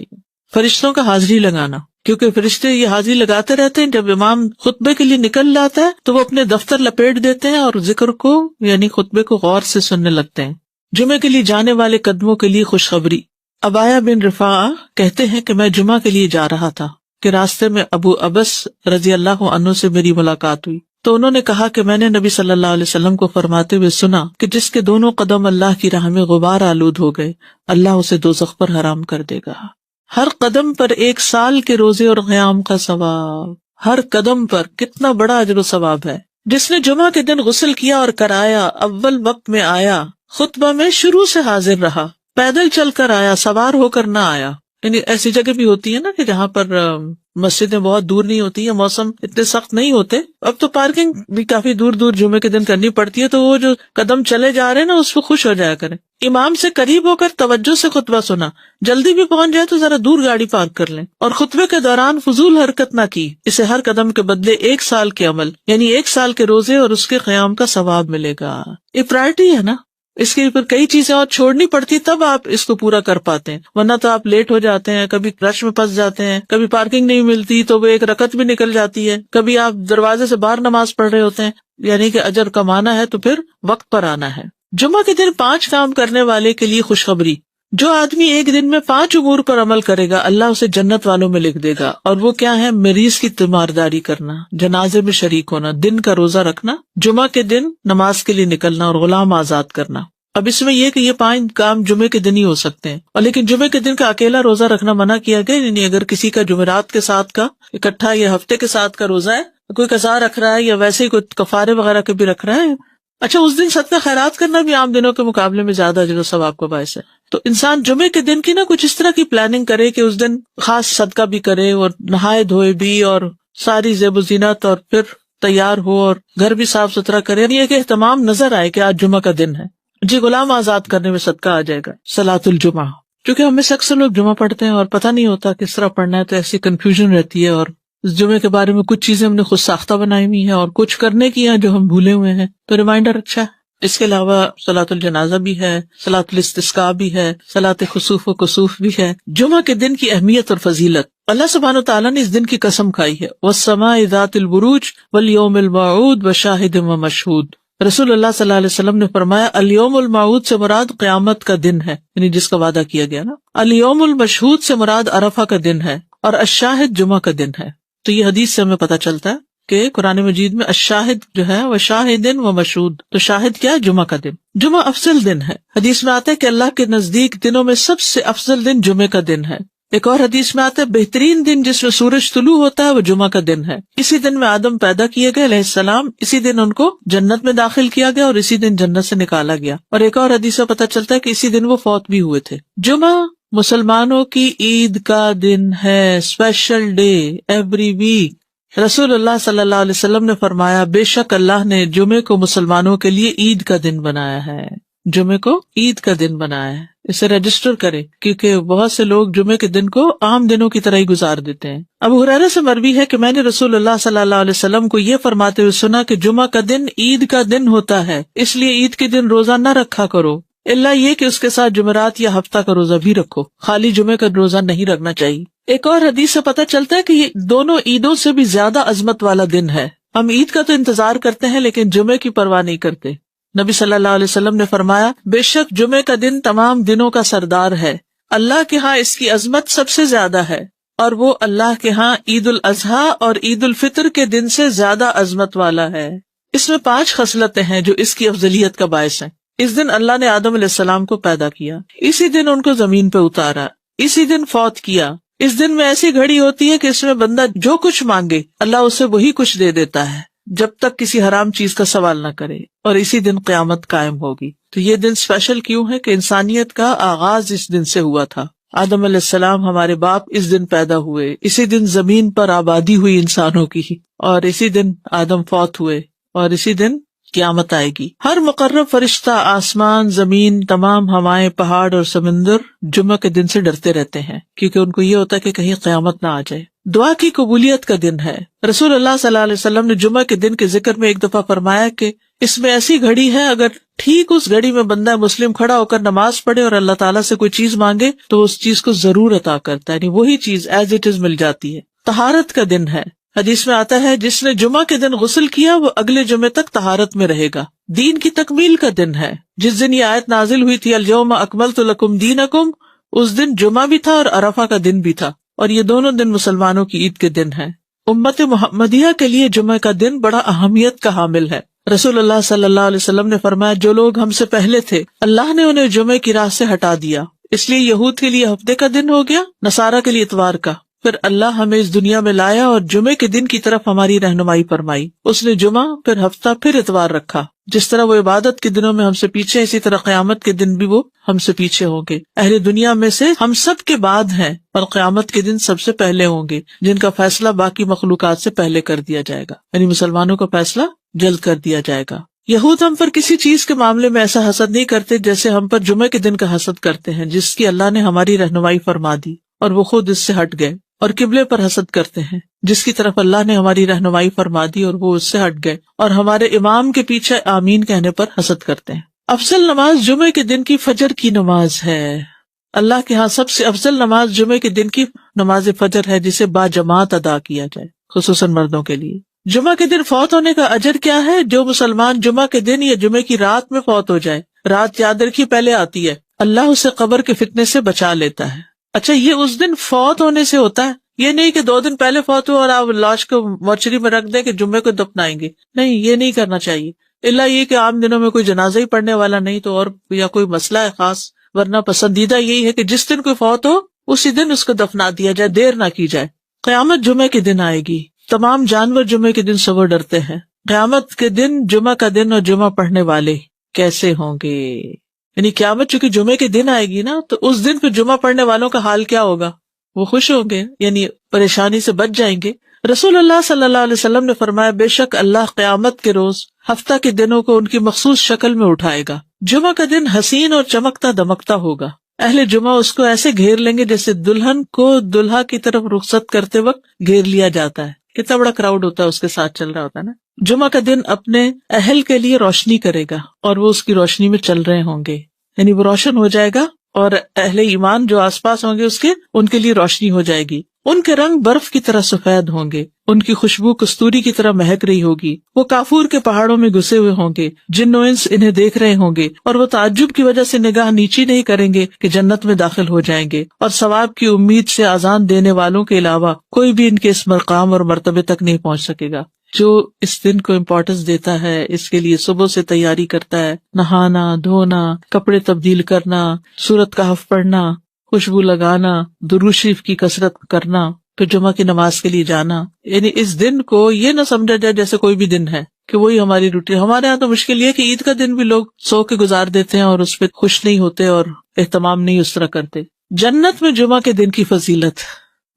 فرشتوں کا حاضری لگانا، کیونکہ فرشتے یہ حاضری لگاتے رہتے ہیں. جب امام خطبے کے لیے نکل جاتا ہے تو وہ اپنے دفتر لپیٹ دیتے ہیں اور ذکر کو یعنی خطبے کو غور سے سننے لگتے ہیں. جمعے کے لیے جانے والے قدموں کے لیے خوشخبری. ابایا بن رفاعہ کہتے ہیں کہ میں جمعہ کے لیے جا رہا تھا کہ راستے میں ابو ابس رضی اللہ عنہ سے میری ملاقات ہوئی تو انہوں نے کہا کہ میں نے نبی صلی اللہ علیہ وسلم کو فرماتے ہوئے سنا کہ جس کے دونوں قدم اللہ کی راہ میں غبار آلود ہو گئے اللہ اسے دوزخ پر حرام کر دے گا. ہر قدم پر 1 سال کے روزے اور قیام کا ثواب. ہر قدم پر کتنا بڑا اجر و ثواب ہے. جس نے جمعہ کے دن غسل کیا اور کرایا، اول وقت میں آیا، خطبہ میں شروع سے حاضر رہا، پیدل چل کر آیا، سوار ہو کر نہ آیا. یعنی ایسی جگہ بھی ہوتی ہے نا کہ جہاں پر مسجدیں بہت دور نہیں ہوتی ہیں، موسم اتنے سخت نہیں ہوتے. اب تو پارکنگ بھی کافی دور دور جمعے کے دن کرنی پڑتی ہے، تو وہ جو قدم چلے جا رہے ہیں نا اس پہ خوش ہو جایا کریں. امام سے قریب ہو کر توجہ سے خطبہ سنا، جلدی بھی پہنچ جائے تو ذرا دور گاڑی پارک کر لیں، اور خطبے کے دوران فضول حرکت نہ کی. اسے ہر قدم کے بدلے 1 سال کے عمل یعنی 1 سال کے روزے اور اس کے قیام کا ثواب ملے گا. یہ پرائرٹی ہے نا، اس کے اوپر کئی چیزیں اور چھوڑنی پڑتی تب آپ اس کو پورا کر پاتے ہیں، ورنہ تو آپ لیٹ ہو جاتے ہیں، کبھی رش میں پھنس جاتے ہیں، کبھی پارکنگ نہیں ملتی تو وہ 1 رکعت بھی نکل جاتی ہے، کبھی آپ دروازے سے باہر نماز پڑھ رہے ہوتے ہیں. یعنی کہ اجر کمانا ہے تو پھر وقت پر آنا ہے. جمعہ کے دن 5 کام کرنے والے کے لیے خوشخبری. جو آدمی ایک دن میں 5 امور پر عمل کرے گا اللہ اسے جنت والوں میں لکھ دے گا. اور وہ کیا ہے؟ مریض کی تیمارداری کرنا، جنازے میں شریک ہونا، دن کا روزہ رکھنا، جمعہ کے دن نماز کے لیے نکلنا اور غلام آزاد کرنا. اب اس میں یہ کہ یہ 5 کام جمعے کے دن ہی ہو سکتے ہیں، اور لیکن جمعے کے دن کا اکیلا روزہ رکھنا منع کیا گیا. یعنی اگر کسی کا جمعرات کے ساتھ کا اکٹھا یا ہفتے کے ساتھ کا روزہ ہے، کوئی قضا رکھ رہا ہے یا ویسے ہی کوئی کفارے وغیرہ کے بھی رکھ رہا ہے، اچھا اس دن صدقہ خیرات کرنا بھی عام دنوں کے مقابلے میں زیادہ اجر و ثواب کا باعث ہے. تو انسان جمعے کے دن کی نا کچھ اس طرح کی پلاننگ کرے کہ اس دن خاص صدقہ بھی کرے اور نہائے دھوئے بھی اور ساری زیب و زینت اور پھر تیار ہو اور گھر بھی صاف ستھرا کرے. یہ کہ اہتمام نظر آئے کہ آج جمعہ کا دن ہے. جی غلام آزاد کرنے میں صدقہ آ جائے گا. صلاۃ الجمعہ، کیونکہ ہم میں سے اکثر لوگ جمعہ پڑھتے ہیں اور پتہ نہیں ہوتا کس طرح پڑھنا ہے، تو ایسی کنفیوژن رہتی ہے. اور اس جمعے کے بارے میں کچھ چیزیں ہم نے خود ساختہ بنائی ہوئی ہیں اور کچھ کرنے کی ہیں جو ہم بھولے ہوئے ہیں، تو ریمائنڈر اچھا ہے. اس کے علاوہ صلاۃ الجنازہ بھی ہے، صلاۃ الاستسقاء بھی ہے، صلاۃ خسوف و کسوف بھی ہے. جمعہ کے دن کی اہمیت اور فضیلت. اللہ سبحانہ وتعالیٰ نے اس دن کی قسم کھائی ہے، وَالسَّمَاءِ ذَاتِ الْبُرُوجِ وَالْيَوْمِ الْمَوْعُودِ وَشَاهِدٍ وَمَشْهُودٍ. رسول اللہ صلی اللہ علیہ وسلم نے فرمایا الیوم الموعود سے مراد قیامت کا دن ہے، یعنی جس کا وعدہ کیا گیا نا. الیوم المشہود سے مراد عرفہ کا دن ہے، اور الشاہد جمعہ کا دن ہے. تو یہ حدیث سے ہمیں پتہ چلتا ہے کہ قرآن مجید میں الشاہد جو ہے وہ شاہدن و مشہود، تو شاہد کیا ہے؟ جمعہ کا دن. جمعہ افضل دن ہے. حدیث میں آتا ہے کہ اللہ کے نزدیک دنوں میں سب سے افضل دن جمعے کا دن ہے. ایک اور حدیث میں آتا ہے بہترین دن جس میں سورج طلوع ہوتا ہے وہ جمعہ کا دن ہے. اسی دن میں آدم پیدا کیے گئے علیہ السلام، اسی دن ان کو جنت میں داخل کیا گیا اور اسی دن جنت سے نکالا گیا. اور ایک اور حدیث سے پتہ چلتا ہے کہ اسی دن وہ فوت بھی ہوئے تھے. جمعہ مسلمانوں کی عید کا دن ہے، اسپیشل ڈے ایوری ویک. رسول اللہ صلی اللہ علیہ وسلم نے فرمایا بے شک اللہ نے جمعے کو مسلمانوں کے لیے عید کا دن بنایا ہے. جمعے کو عید کا دن بنایا ہے. اسے رجسٹر کرے، کیونکہ بہت سے لوگ جمعے کے دن کو عام دنوں کی طرح ہی گزار دیتے ہیں. ابو ہریرہ سے مروی ہے کہ میں نے رسول اللہ صلی اللہ علیہ وسلم کو یہ فرماتے ہوئے سنا کہ جمعہ کا دن عید کا دن ہوتا ہے، اس لیے عید کے دن روزہ نہ رکھا کرو، الا یہ کہ اس کے ساتھ جمعرات یا ہفتہ کا روزہ بھی رکھو، خالی جمعے کا روزہ نہیں رکھنا چاہیے. ایک اور حدیث سے پتہ چلتا ہے کہ یہ دونوں عیدوں سے بھی زیادہ عظمت والا دن ہے. ہم عید کا تو انتظار کرتے ہیں لیکن جمعے کی پرواہ نہیں کرتے. نبی صلی اللہ علیہ وسلم نے فرمایا بے شک جمعے کا دن تمام دنوں کا سردار ہے، اللہ کے ہاں اس کی عظمت سب سے زیادہ ہے، اور وہ اللہ کے ہاں عید الاضحیٰ اور عید الفطر کے دن سے زیادہ عظمت والا ہے. اس میں 5 خصلتیں ہیں جو اس کی افضلیت کا باعث ہیں. اس دن اللہ نے آدم علیہ السلام کو پیدا کیا، اسی دن ان کو زمین پہ اتارا، اسی دن فوت کیا. اس دن میں ایسی گھڑی ہوتی ہے کہ اس میں بندہ جو کچھ مانگے اللہ اسے وہی کچھ دے دیتا ہے جب تک کسی حرام چیز کا سوال نہ کرے، اور اسی دن قیامت قائم ہوگی. تو یہ دن اسپیشل کیوں ہے کہ انسانیت کا آغاز اس دن سے ہوا تھا. آدم علیہ السلام ہمارے باپ اس دن پیدا ہوئے، اسی دن زمین پر آبادی ہوئی انسانوں کی، اور اسی دن آدم فوت ہوئے، اور اسی دن قیامت آئے گی. ہر مقرب فرشتہ، آسمان، زمین، تمام ہوائیں، پہاڑ اور سمندر جمعہ کے دن سے ڈرتے رہتے ہیں، کیونکہ ان کو یہ ہوتا ہے کہ کہیں قیامت نہ آ جائے. دعا کی قبولیت کا دن ہے. رسول اللہ صلی اللہ علیہ وسلم نے جمعہ کے دن کے ذکر میں ایک دفعہ فرمایا کہ اس میں ایسی گھڑی ہے، اگر ٹھیک اس گھڑی میں بندہ مسلم کھڑا ہو کر نماز پڑھے اور اللہ تعالیٰ سے کوئی چیز مانگے تو اس چیز کو ضرور عطا کرتا ہے، یعنی وہی چیز ایز اٹ از مل جاتی ہے. طہارت کا دن ہے. حدیث میں آتا ہے جس نے جمعہ کے دن غسل کیا وہ اگلے جمعے تک طہارت میں رہے گا. دین کی تکمیل کا دن ہے. جس دن یہ آیت نازل ہوئی تھی الیوم اکملت لکم دینکم، اس دن جمعہ بھی تھا اور عرفہ کا دن بھی تھا. اور یہ دونوں دن مسلمانوں کی عید کے دن ہیں۔ امت محمدیہ کے لیے جمعہ کا دن بڑا اہمیت کا حامل ہے۔ رسول اللہ صلی اللہ علیہ وسلم نے فرمایا جو لوگ ہم سے پہلے تھے اللہ نے انہیں جمعے کی راہ سے ہٹا دیا، اس لیے یہود کے لیے ہفتے کا دن ہو گیا، نصارہ کے لیے اتوار کا۔ پھر اللہ ہمیں اس دنیا میں لایا اور جمعے کے دن کی طرف ہماری رہنمائی فرمائی۔ اس نے جمعہ، پھر ہفتہ، پھر اتوار رکھا۔ جس طرح وہ عبادت کے دنوں میں ہم سے پیچھے، اسی طرح قیامت کے دن بھی وہ ہم سے پیچھے ہوں گے۔ اہل دنیا میں سے ہم سب کے بعد ہیں اور قیامت کے دن سب سے پہلے ہوں گے، جن کا فیصلہ باقی مخلوقات سے پہلے کر دیا جائے گا، یعنی مسلمانوں کا فیصلہ جلد کر دیا جائے گا۔ یہود ہم پر کسی چیز کے معاملے میں ایسا حسد نہیں کرتے جیسے ہم پر جمعے کے دن کا حسد کرتے ہیں، جس کی اللہ نے ہماری رہنمائی فرما دی اور وہ خود اس سے ہٹ گئے، اور قبلے پر حسد کرتے ہیں جس کی طرف اللہ نے ہماری رہنمائی فرما دی اور وہ اس سے ہٹ گئے، اور ہمارے امام کے پیچھے آمین کہنے پر حسد کرتے ہیں۔ افضل نماز جمعے کے دن کی فجر کی نماز ہے۔ اللہ کے ہاں سب سے افضل نماز جمعے کے دن کی نماز فجر ہے، جسے با جماعت ادا کیا جائے، خصوصاً مردوں کے لیے۔ جمعہ کے دن فوت ہونے کا اجر کیا ہے؟ جو مسلمان جمعہ کے دن یا جمعے کی رات میں فوت ہو جائے، رات یاد رکھیے پہلے آتی ہے، اللہ اسے قبر کے فتنے سے بچا لیتا ہے۔ اچھا، یہ اس دن فوت ہونے سے ہوتا ہے، یہ نہیں کہ 2 دن پہلے فوت ہو اور آپ لاش کو مورچری میں رکھ دیں کہ جمعے کو دفنائیں گے، نہیں، یہ نہیں کرنا چاہیے، الا یہ کہ عام دنوں میں کوئی جنازہ ہی پڑھنے والا نہیں تو اور یا کوئی مسئلہ ہے خاص، ورنہ پسندیدہ یہی ہے کہ جس دن کوئی فوت ہو اسی دن اس کو دفنا دیا جائے، دیر نہ کی جائے۔ قیامت جمعے کے دن آئے گی، تمام جانور جمعے کے دن صبح ڈرتے ہیں۔ قیامت کے دن جمعہ کا دن اور جمعہ پڑھنے والے کیسے ہوں گے؟ یعنی قیامت چونکہ جمعے کے دن آئے گی نا، تو اس دن پھر جمعہ پڑھنے والوں کا حال کیا ہوگا؟ وہ خوش ہوں گے، یعنی پریشانی سے بچ جائیں گے۔ رسول اللہ صلی اللہ علیہ وسلم نے فرمایا بے شک اللہ قیامت کے روز ہفتہ کے دنوں کو ان کی مخصوص شکل میں اٹھائے گا۔ جمعہ کا دن حسین اور چمکتا دمکتا ہوگا، اہل جمعہ اس کو ایسے گھیر لیں گے جیسے دلہن کو دلہا کی طرف رخصت کرتے وقت گھیر لیا جاتا ہے۔ کتنا بڑا کراؤڈ ہوتا ہے اس کے ساتھ چل رہا ہوتا ہے نا۔ جمعہ کا دن اپنے اہل کے لیے روشنی کرے گا اور وہ اس کی روشنی میں چل رہے ہوں گے، یعنی وہ روشن ہو جائے گا اور اہل ایمان جو آس پاس ہوں گے اس کے، ان کے لیے روشنی ہو جائے گی۔ ان کے رنگ برف کی طرح سفید ہوں گے، ان کی خوشبو کستوری کی طرح مہک رہی ہوگی۔ وہ کافور کے پہاڑوں میں گھسے ہوئے ہوں گے، جن و انس انہیں دیکھ رہے ہوں گے، اور وہ تعجب کی وجہ سے نگاہ نیچی نہیں کریں گے کہ جنت میں داخل ہو جائیں گے، اور ثواب کی امید سے اذان دینے والوں کے علاوہ کوئی بھی ان کے اس مقام اور مرتبے تک نہیں پہنچ سکے گا۔ جو اس دن کو امپورٹنس دیتا ہے، اس کے لیے صبح سے تیاری کرتا ہے، نہانا، دھونا، کپڑے تبدیل کرنا، سورۃ کہف پڑھنا، خوشبو لگانا، درود شریف کی کثرت کرنا، پھر جمعہ کی نماز کے لیے جانا، یعنی اس دن کو یہ نہ سمجھا جائے جیسے کوئی بھی دن ہے کہ وہی ہماری روٹین۔ ہمارے ہاں تو مشکل یہ کہ عید کا دن بھی لوگ سو کے گزار دیتے ہیں اور اس پہ خوش نہیں ہوتے اور اہتمام نہیں اس طرح کرتے۔ جنت میں جمعہ کے دن کی فضیلت،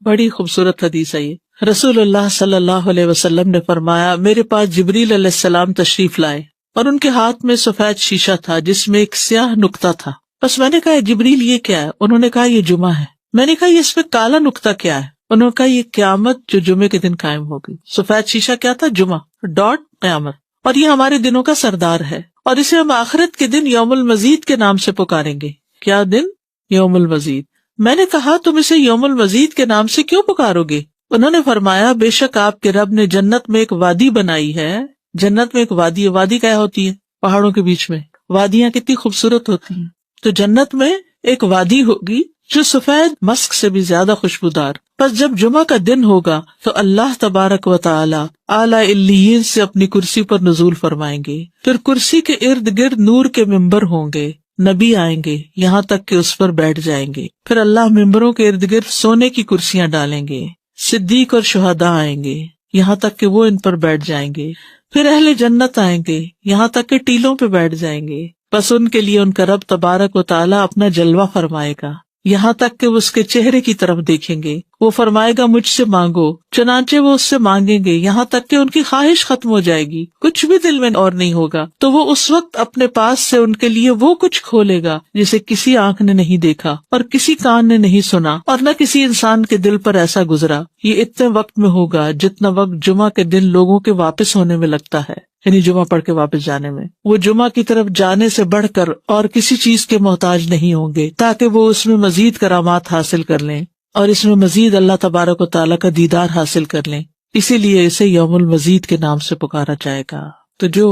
بڑی خوبصورت حدیث ہے یہ۔ رسول اللہ صلی اللہ علیہ وسلم نے فرمایا میرے پاس جبریل علیہ السلام تشریف لائے اور ان کے ہاتھ میں سفید شیشہ تھا جس میں ایک سیاہ نقطہ تھا۔ بس میں نے کہا جبریل یہ کیا ہے؟ انہوں نے کہا یہ جمعہ ہے۔ میں نے کہا یہ اس میں کالا نقطہ کیا ہے؟ انہوں نے کہا یہ قیامت جو جمعے کے دن قائم ہوگی۔ سفید شیشہ کیا تھا؟ جمعہ، ڈاٹ قیامت، اور یہ ہمارے دنوں کا سردار ہے، اور اسے ہم آخرت کے دن یوم المزید کے نام سے پکاریں گے۔ کیا دن؟ یوم المزید۔ میں نے کہا تم اسے یوم المزید کے نام سے کیوں پکارو گے؟ انہوں نے فرمایا بے شک آپ کے رب نے جنت میں ایک وادی بنائی ہے۔ جنت میں ایک وادی ہے۔ وادی کیا ہوتی ہے؟ پہاڑوں کے بیچ میں وادیاں کتنی خوبصورت ہوتی ہیں، تو جنت میں ایک وادی ہوگی جو سفید مسک سے بھی زیادہ خوشبودار۔ پس جب جمعہ کا دن ہوگا تو اللہ تبارک و تعالی اعلی علیین سے اپنی کرسی پر نزول فرمائیں گے، پھر کرسی کے ارد گرد نور کے ممبر ہوں گے، نبی آئیں گے یہاں تک کہ اس پر بیٹھ جائیں گے، پھر اللہ ممبروں کے ارد گرد سونے کی کرسیاں ڈالیں گے، صدیق اور شہداء آئیں گے یہاں تک کہ وہ ان پر بیٹھ جائیں گے، پھر اہل جنت آئیں گے یہاں تک کہ ٹیلوں پہ بیٹھ جائیں گے، بس ان کے لیے ان کا رب تبارک و تعالی اپنا جلوہ فرمائے گا یہاں تک کہ وہ اس کے چہرے کی طرف دیکھیں گے۔ وہ فرمائے گا مجھ سے مانگو، چنانچہ وہ اس سے مانگیں گے یہاں تک کہ ان کی خواہش ختم ہو جائے گی، کچھ بھی دل میں اور نہیں ہوگا، تو وہ اس وقت اپنے پاس سے ان کے لیے وہ کچھ کھولے گا جسے کسی آنکھ نے نہیں دیکھا اور کسی کان نے نہیں سنا اور نہ کسی انسان کے دل پر ایسا گزرا۔ یہ اتنے وقت میں ہوگا جتنا وقت جمعہ کے دن لوگوں کے واپس ہونے میں لگتا ہے، یعنی جمعہ پڑھ کے واپس جانے میں۔ وہ جمعہ کی طرف جانے سے بڑھ کر اور کسی چیز کے محتاج نہیں ہوں گے تاکہ وہ اس میں مزید کرامات حاصل کر لیں اور اس میں مزید اللہ تبارک و تعالیٰ کا دیدار حاصل کر لیں، اسی لیے اسے یوم المزید کے نام سے پکارا جائے گا۔ تو جو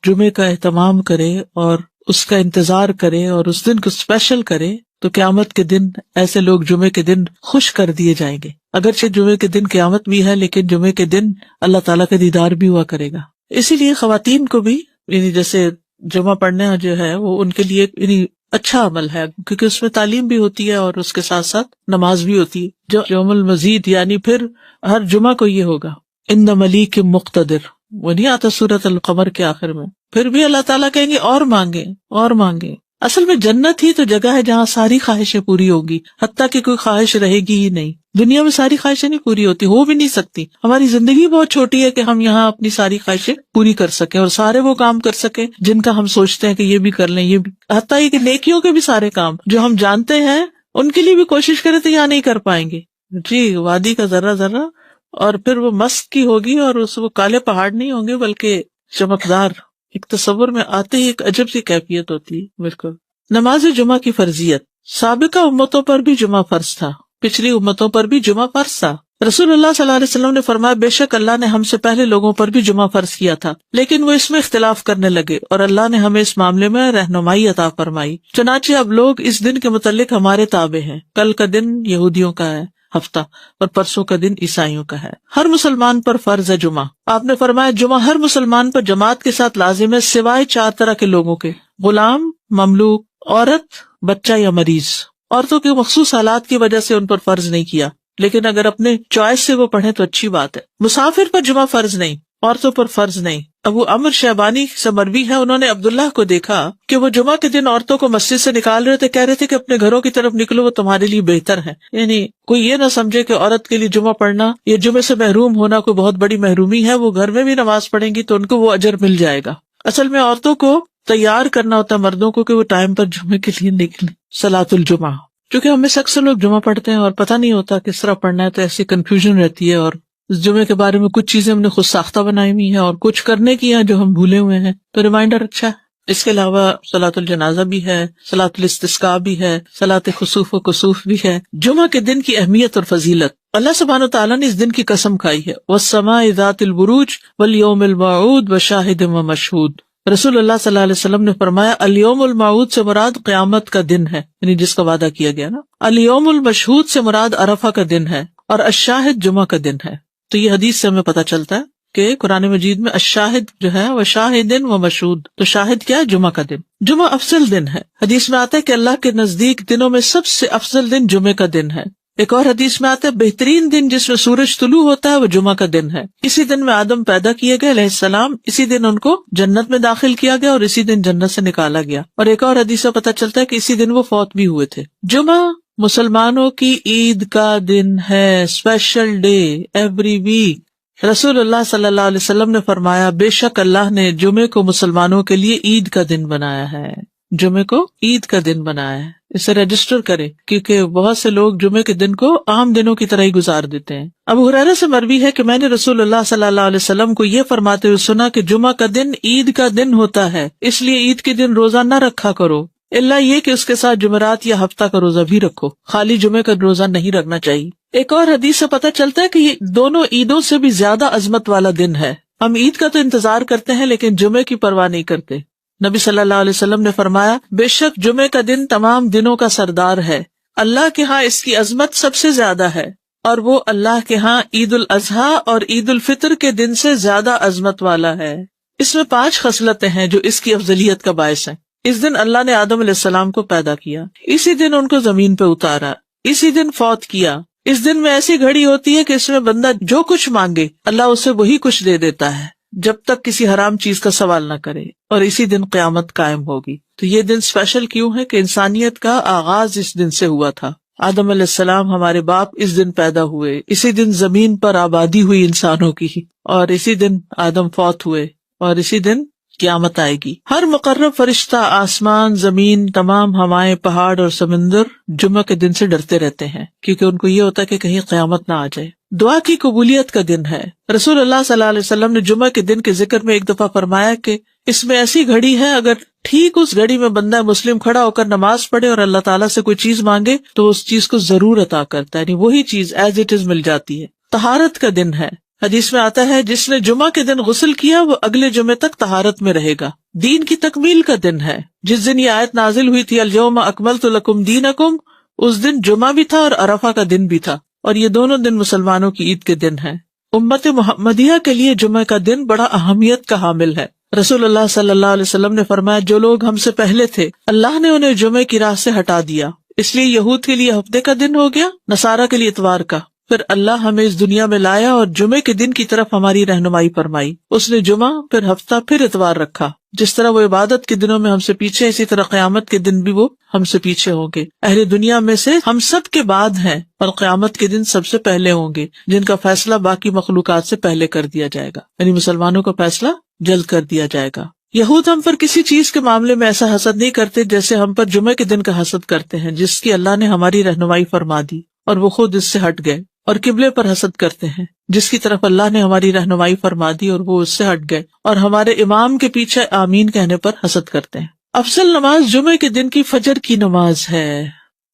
جمعے کا اہتمام کرے اور اس کا انتظار کرے اور اس دن کو اسپیشل کرے، تو قیامت کے دن ایسے لوگ جمعے کے دن خوش کر دیے جائیں گے. اگرچہ جمعے کے دن قیامت بھی ہے لیکن جمعے کے دن اللہ تعالیٰ کا دیدار بھی ہوا کرے گا. اسی لیے خواتین کو بھی یعنی جیسے جمعہ پڑھنا جو ہے وہ ان کے لیے یعنی اچھا عمل ہے، کیونکہ اس میں تعلیم بھی ہوتی ہے اور اس کے ساتھ ساتھ نماز بھی ہوتی ہے. جو یوم المزید یعنی پھر ہر جمعہ کو یہ ہوگا ان ملیک مقتدر، وہ نہیں آتا سورۃ القمر کے آخر میں. پھر بھی اللہ تعالیٰ کہیں گے اور مانگے اور مانگے. اصل میں جنت ہی تو جگہ ہے جہاں ساری خواہشیں پوری ہوگی، حتیٰ کہ کوئی خواہش رہے گی ہی نہیں. دنیا میں ساری خواہشیں نہیں پوری ہوتی، ہو بھی نہیں سکتی. ہماری زندگی بہت چھوٹی ہے کہ ہم یہاں اپنی ساری خواہشیں پوری کر سکیں اور سارے وہ کام کر سکیں جن کا ہم سوچتے ہیں کہ یہ بھی کر لیں، یہ بھی، حتیٰ کہ نیکیوں کے بھی سارے کام جو ہم جانتے ہیں ان کے لیے بھی کوشش کریں تو یہاں نہیں کر پائیں گے. جی وادی کا ذرہ ذرہ، اور پھر وہ مست کی ہوگی اور وہ کالے پہاڑ نہیں ہوں گے بلکہ چمکدار. ایک تصور میں آتے ہی ایک عجب سی کیفیت ہوتی ہے. بالکل. نماز جمعہ کی فرضیت. سابقہ امتوں پر بھی جمعہ فرض تھا، پچھلی امتوں پر بھی جمعہ فرض تھا. رسول اللہ صلی اللہ علیہ وسلم نے فرمایا بے شک اللہ نے ہم سے پہلے لوگوں پر بھی جمعہ فرض کیا تھا لیکن وہ اس میں اختلاف کرنے لگے اور اللہ نے ہمیں اس معاملے میں رہنمائی عطا فرمائی. چنانچہ اب لوگ اس دن کے متعلق ہمارے تابع ہیں. کل کا دن یہودیوں کا ہے ہفتہ اور پرسوں کا دن عیسائیوں کا ہے. ہر مسلمان پر فرض ہے جمعہ. آپ نے فرمایا جمعہ ہر مسلمان پر جماعت کے ساتھ لازم ہے سوائے 4 طرح کے لوگوں کے: غلام، مملوک، عورت، بچہ یا مریض. عورتوں کے مخصوص حالات کی وجہ سے ان پر فرض نہیں کیا، لیکن اگر اپنے چوائس سے وہ پڑھیں تو اچھی بات ہے. مسافر پر جمعہ فرض نہیں، عورتوں پر فرض نہیں. ابو عمر شیبانی سے مروی ہے، انہوں نے عبداللہ کو دیکھا کہ وہ جمعہ کے دن عورتوں کو مسجد سے نکال رہے تھے، کہہ رہے تھے کہ اپنے گھروں کی طرف نکلو، وہ تمہارے لیے بہتر ہے. یعنی کوئی یہ نہ سمجھے کہ عورت کے لیے جمعہ پڑھنا یا جمعے سے محروم ہونا کوئی بہت بڑی محرومی ہے. وہ گھر میں بھی نماز پڑھیں گی تو ان کو وہ اجر مل جائے گا. اصل میں عورتوں کو تیار کرنا ہوتا ہے مردوں کو کہ وہ ٹائم پر جمعے کے لیے نکلیں. صلاۃ الجمعہ، کیونکہ ہم میں سے اکثر لوگ جمعہ پڑھتے ہیں اور پتہ نہیں ہوتا کس طرح پڑھنا ہے، تو ایسی کنفیوژن رہتی ہے. اور اس جمعے کے بارے میں کچھ چیزیں ہم نے خود ساختہ بنائی ہوئی ہیں اور کچھ کرنے کی ہیں جو ہم بھولے ہوئے ہیں، تو ریمائنڈر اچھا ہے. اس کے علاوہ صلاۃ الجنازہ بھی ہے، صلاۃ الاستسقاء بھی ہے، صلاۃ خسوف و کسوف بھی ہے. جمعہ کے دن کی اہمیت اور فضیلت. اللہ سبحانہ وتعالیٰ نے اس دن کی قسم کھائی ہے، والسماء ذات البروج والیوم الموعود وشاہد ومشہود. رسول اللہ صلی اللہ علیہ وسلم نے فرمایا الیوم الموعود سے مراد قیامت کا دن ہے، یعنی جس کا وعدہ کیا گیا نا. الیوم المشہود سے مراد عرفہ کا دن ہے، اور الشاہد جمعہ کا دن ہے. تو یہ حدیث سے ہمیں پتہ چلتا ہے کہ قرآن مجید میں الشاہد جو ہے وہ شاہد و مشہود، تو شاہد کیا ہے؟ جمعہ کا دن. جمعہ افضل دن ہے. حدیث میں آتا ہے کہ اللہ کے نزدیک دنوں میں سب سے افضل دن جمعے کا دن ہے. ایک اور حدیث میں آتا ہے بہترین دن جس میں سورج طلوع ہوتا ہے وہ جمعہ کا دن ہے. اسی دن میں آدم پیدا کیے گئے علیہ السلام، اسی دن ان کو جنت میں داخل کیا گیا اور اسی دن جنت سے نکالا گیا. اور ایک اور حدیث سے پتہ چلتا ہے کہ اسی دن وہ فوت بھی ہوئے تھے. جمعہ مسلمانوں کی عید کا دن ہے، اسپیشل ڈے ایوری ویک. رسول اللہ صلی اللہ علیہ وسلم نے فرمایا بے شک اللہ نے جمعے کو مسلمانوں کے لیے عید کا دن بنایا ہے. جمعے کو عید کا دن بنایا ہے. اسے رجسٹر کرے، کیونکہ بہت سے لوگ جمعے کے دن کو عام دنوں کی طرح ہی گزار دیتے ہیں. ابو ہریرہ سے مروی ہے کہ میں نے رسول اللہ صلی اللہ علیہ وسلم کو یہ فرماتے ہوئے سنا کہ جمعہ کا دن عید کا دن ہوتا ہے، اس لیے عید کے دن روزہ نہ رکھا کرو، الا یہ کہ اس کے ساتھ جمعرات یا ہفتہ کا روزہ بھی رکھو، خالی جمعے کا روزہ نہیں رکھنا چاہیے. ایک اور حدیث سے پتہ چلتا ہے کہ یہ دونوں عیدوں سے بھی زیادہ عظمت والا دن ہے. ہم عید کا تو انتظار کرتے ہیں لیکن جمعے کی پرواہ نہیں کرتے. نبی صلی اللہ علیہ وسلم نے فرمایا بے شک جمعے کا دن تمام دنوں کا سردار ہے، اللہ کے ہاں اس کی عظمت سب سے زیادہ ہے، اور وہ اللہ کے ہاں عید الاضحیٰ اور عید الفطر کے دن سے زیادہ عظمت والا ہے. اس میں 5 خصلتیں ہیں جو اس کی افضلیت کا باعث ہیں. اس دن اللہ نے آدم علیہ السلام کو پیدا کیا، اسی دن ان کو زمین پہ اتارا، اسی دن فوت کیا. اس دن میں ایسی گھڑی ہوتی ہے کہ اس میں بندہ جو کچھ مانگے اللہ اسے وہی کچھ دے دیتا ہے جب تک کسی حرام چیز کا سوال نہ کرے، اور اسی دن قیامت قائم ہوگی. تو یہ دن اسپیشل کیوں ہے کہ انسانیت کا آغاز اس دن سے ہوا تھا. آدم علیہ السلام ہمارے باپ اس دن پیدا ہوئے، اسی دن زمین پر آبادی ہوئی انسانوں کی، اور اسی دن آدم فوت ہوئے، اور اسی دن قیامت آئے گی. ہر مقرب فرشتہ، آسمان، زمین، تمام ہوائیں، پہاڑ اور سمندر جمعہ کے دن سے ڈرتے رہتے ہیں، کیونکہ ان کو یہ ہوتا ہے کہ کہیں قیامت نہ آ جائے. دعا کی قبولیت کا دن ہے. رسول اللہ صلی اللہ علیہ وسلم نے جمعہ کے دن کے ذکر میں ایک دفعہ فرمایا کہ اس میں ایسی گھڑی ہے، اگر ٹھیک اس گھڑی میں بندہ مسلم کھڑا ہو کر نماز پڑھے اور اللہ تعالیٰ سے کوئی چیز مانگے تو اس چیز کو ضرور عطا کرتا ہے، یعنی وہی چیز ایز اٹ از مل جاتی ہے. طہارت کا دن ہے. حدیث میں آتا ہے جس نے جمعہ کے دن غسل کیا وہ اگلے جمعے تک طہارت میں رہے گا. دین کی تکمیل کا دن ہے. جس دن یہ آیت نازل ہوئی تھی الیوم اکملت لکم دینکم، اس دن جمعہ بھی تھا اور عرفہ کا دن بھی تھا، اور یہ دونوں دن مسلمانوں کی عید کے دن ہیں. امت محمدیہ کے لیے جمعہ کا دن بڑا اہمیت کا حامل ہے. رسول اللہ صلی اللہ علیہ وسلم نے فرمایا جو لوگ ہم سے پہلے تھے اللہ نے انہیں جمعے کی راہ سے ہٹا دیا، اس لیے یہود کے لیے ہفتے کا دن ہو گیا، نصارہ کے لیے اتوار کا. پھر اللہ ہمیں اس دنیا میں لایا اور جمعے کے دن کی طرف ہماری رہنمائی فرمائی. اس نے جمعہ، پھر ہفتہ، پھر اتوار رکھا. جس طرح وہ عبادت کے دنوں میں ہم سے پیچھے، اسی طرح قیامت کے دن بھی وہ ہم سے پیچھے ہوں گے. اہل دنیا میں سے ہم سب کے بعد ہیں اور قیامت کے دن سب سے پہلے ہوں گے، جن کا فیصلہ باقی مخلوقات سے پہلے کر دیا جائے گا. یعنی مسلمانوں کا فیصلہ جلد کر دیا جائے گا. یہود ہم پر کسی چیز کے معاملے میں ایسا حسد نہیں کرتے جیسے ہم پر جمعے کے دن کا حسد کرتے ہیں، جس کی اللہ نے ہماری رہنمائی فرما دی اور وہ خود اس سے ہٹ گئے. اور قبلے پر حسد کرتے ہیں، جس کی طرف اللہ نے ہماری رہنمائی فرما دی اور وہ اس سے ہٹ گئے. اور ہمارے امام کے پیچھے آمین کہنے پر حسد کرتے ہیں. افضل نماز جمعے کے دن کی فجر کی نماز ہے.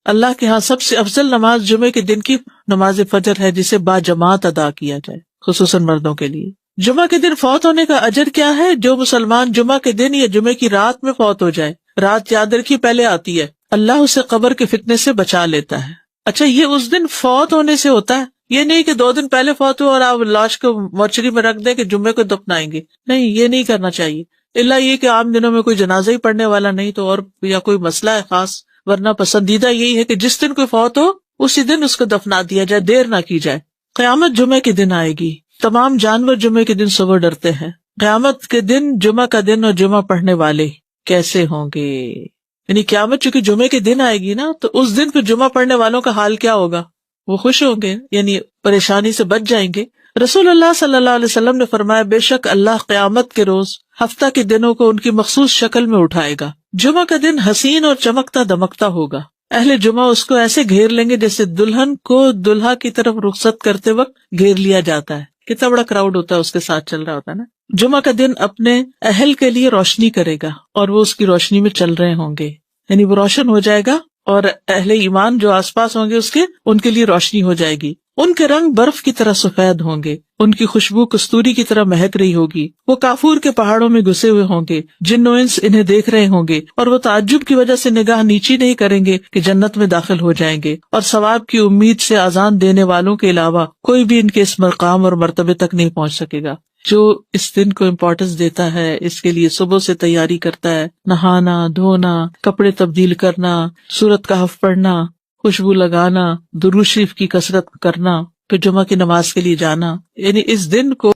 اللہ کے ہاں سب سے افضل نماز جمعے کے دن کی نماز فجر ہے، جسے با جماعت ادا کیا جائے، خصوصاً مردوں کے لیے. جمعہ کے دن فوت ہونے کا اجر کیا ہے؟ جو مسلمان جمعہ کے دن یا جمعے کی رات میں فوت ہو جائے، رات یاد رکھیے پہلے آتی ہے، اللہ اسے قبر کے فتنے سے بچا لیتا ہے. اچھا، یہ اس دن فوت ہونے سے ہوتا ہے، یہ نہیں کہ 2 دن پہلے فوت ہو اور آپ لاش کو مورچری میں رکھ دیں کہ جمعے کو دفنائیں گے. نہیں، یہ نہیں کرنا چاہیے، الا یہ کہ عام دنوں میں کوئی جنازہ ہی پڑھنے والا نہیں تو، اور یا کوئی مسئلہ ہے خاص، ورنہ پسندیدہ یہی ہے کہ جس دن کوئی فوت ہو اسی دن اس کو دفنا دیا جائے، دیر نہ کی جائے. قیامت جمعے کے دن آئے گی. تمام جانور جمعے کے دن صبح ڈرتے ہیں. قیامت کے دن جمعہ کا دن اور جمعہ پڑھنے والے کیسے ہوں گے؟ یعنی قیامت چونکہ جمعے کے دن آئے گی نا، تو اس دن پھر جمعہ پڑھنے والوں کا حال کیا ہوگا؟ وہ خوش ہوں گے، یعنی پریشانی سے بچ جائیں گے. رسول اللہ صلی اللہ علیہ وسلم نے فرمایا بے شک اللہ قیامت کے روز ہفتہ کے دنوں کو ان کی مخصوص شکل میں اٹھائے گا. جمعہ کا دن حسین اور چمکتا دمکتا ہوگا. اہل جمعہ اس کو ایسے گھیر لیں گے جیسے دلہن کو دلہا کی طرف رخصت کرتے وقت گھیر لیا جاتا ہے. کتنا بڑا کراؤڈ ہوتا ہے اس کے ساتھ چل رہا ہوتا ہے نا. جمعہ کا دن اپنے اہل کے لیے روشنی کرے گا اور وہ اس کی روشنی میں چل رہے ہوں گے، یعنی وہ روشن ہو جائے گا اور اہل ایمان جو آس پاس ہوں گے اس کے، ان کے لیے روشنی ہو جائے گی. ان کے رنگ برف کی طرح سفید ہوں گے، ان کی خوشبو کستوری کی طرح مہک رہی ہوگی. وہ کافور کے پہاڑوں میں گھسے ہوئے ہوں گے، جن و انس انہیں دیکھ رہے ہوں گے، اور وہ تعجب کی وجہ سے نگاہ نیچی نہیں کریں گے کہ جنت میں داخل ہو جائیں گے. اور ثواب کی امید سے اذان دینے والوں کے علاوہ کوئی بھی ان کے اس مقام اور مرتبے تک نہیں پہنچ سکے گا. جو اس دن کو امپورٹنس دیتا ہے، اس کے لیے صبح سے تیاری کرتا ہے، نہانا دھونا، کپڑے تبدیل کرنا، سورۃ کہف پڑھنا، خوشبو لگانا، درود شریف کی کثرت کرنا، پھر جمعہ کی نماز کے لیے جانا، یعنی اس دن کو